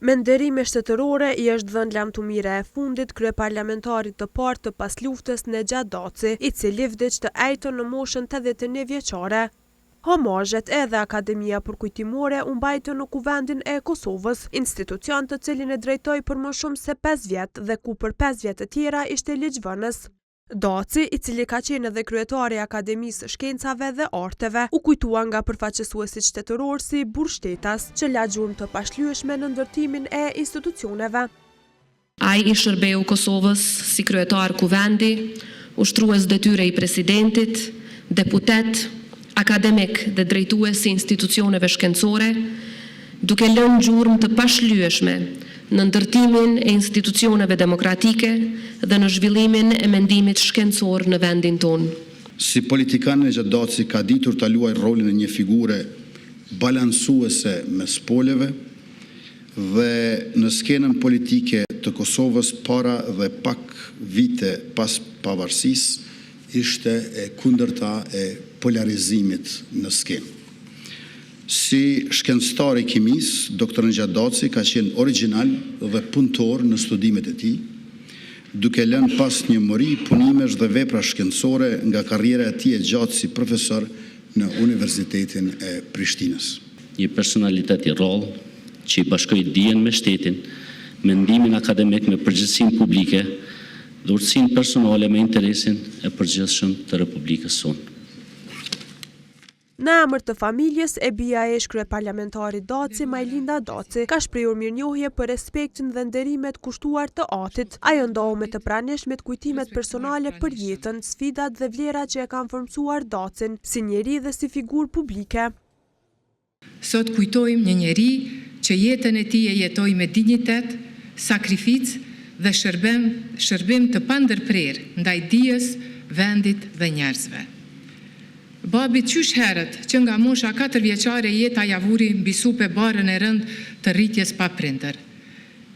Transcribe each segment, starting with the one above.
Me nderime shtetërore i është dhënë lamtumira e fundit kryeparlamentarit të parë të pasluftës Nexhat Daci, i cili vdiq të ejtën në moshën 81 vjeçare. Homazhet edhe Akademia Përkujtimore u mbajtën në Kuvendin e Kosovës, institucion të cilin e drejtoi për më shumë se 5 vjet dhe ku për 5 vjet të tjera ishte ligjvënës. Daci, i cili ka qenë edhe kryetari i Akademisë së Shkencave dhe Arteve, u kujtua nga përfaqësuesit shtetëror si burgshtetas, që la gjurmë të pashlyeshme në ndërtimin e institucioneve. Ai i shërbeu Kosovës si kryetar Kuvendi, ushtrues detyre i presidentit, deputet, akademik dhe drejtues i institucioneve shkencore, duke lënë gjurmë të pashlyeshme në ndërtimin e institucioneve demokratike dhe në zhvillimin e mendimit shkencor në vendin tonë. Si politikan Nexhat Daci ka ditur ta luajë rolin e një figure balansuese mes poleve dhe në skenën politike të Kosovës para dhe pak vite pas pavarësisë ishte e kundërta e polarizimit në skenë. Si shkencëtar i kimisë, Dr. Nexhat Daci ka qenë original dhe punëtor në studimet e tij, duke lënë pas një mori punimesh dhe vepra shkencore nga karriera e tij e gjatë si profesor në Universitetin e Prishtinës. Një personalitet i rrollë që i bashkoi dijen me shtetin, mendimin akademik me përgjegjësinë publike dhe urtësinë personale me interesin e përgjithshëm të Republikës sonë. Në emër të familjes e bia e kryeparlamentarit Daci, Majlinda Daci, ka shprehur mirënjohje për respektin dhe nderimet kushtuar të atit. Ajo ndohu me të pranishmit kujtimet personale për jetën, sfidat dhe vlerat që e kanë formsuar Dacin, si njeri dhe si figurë publike. Sot kujtojmë një njeri që jetën e tij e jetoi me dinjitet, sakrificë dhe shërbim të pandërprerë ndaj dijes, vendit dhe njerëzve. Babi qysh herët që nga mosha 4 vjeçare jeta ja vuri mbi supe barën e rënd të rritjes pa prindër.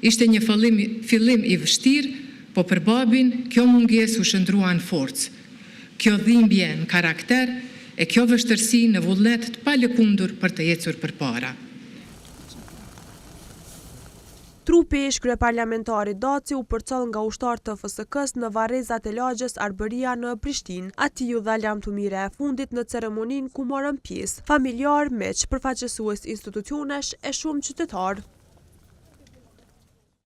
Ishte një fillim i vështirë, po për babin kjo mungesë u shndrua në forcë. Kjo dhimbje në karakter e kjo vështërsi në vullnet të palëkundur për të ecur përpara. Trupi i kryeparlamentarit Daci u përcoll nga ushtarët të FSK-s në varrezat e lagjës Arbëria në Prishtinë. Atij u dha lamtumira e fundit në ceremoninë ku morën pjesë familjar, miq, përfaqësues institucionesh e shumë qytetarë.